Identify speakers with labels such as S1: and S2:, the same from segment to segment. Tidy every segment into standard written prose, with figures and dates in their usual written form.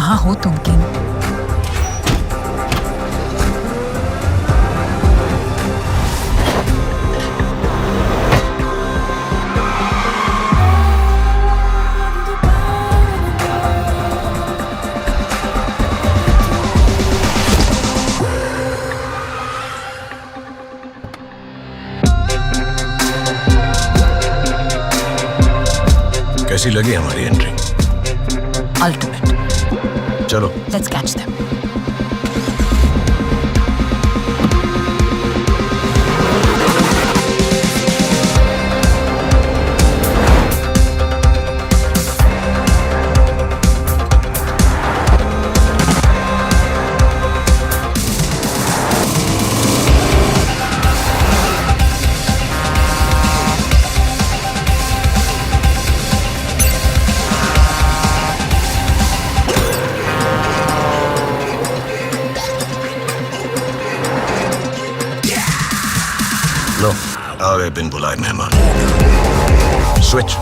S1: कहाँ हो तुम किंग?
S2: कैसी लगी हमारी एंट्री?
S1: अल्टीमेट।
S2: चलो
S1: लेट्स कैच देम।
S2: लो आ गए बिन बुलाए मेहमान। स्विच।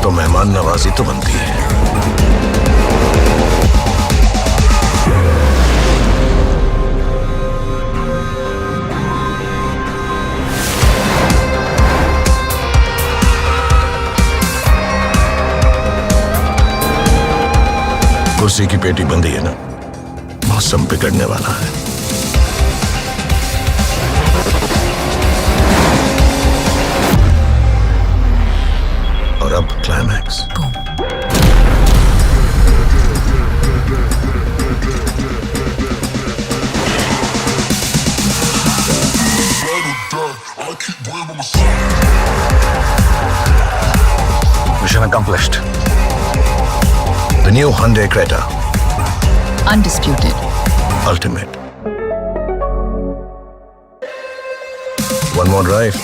S2: तो मेहमान नवाजी तो बनती है। कुर्सी की पेटी बंदी है ना, मौसम बिगड़ने वाला है। और अब climax. Mission accomplished. The new Hyundai Creta.
S1: Undisputed.
S2: Ultimate. One more drive.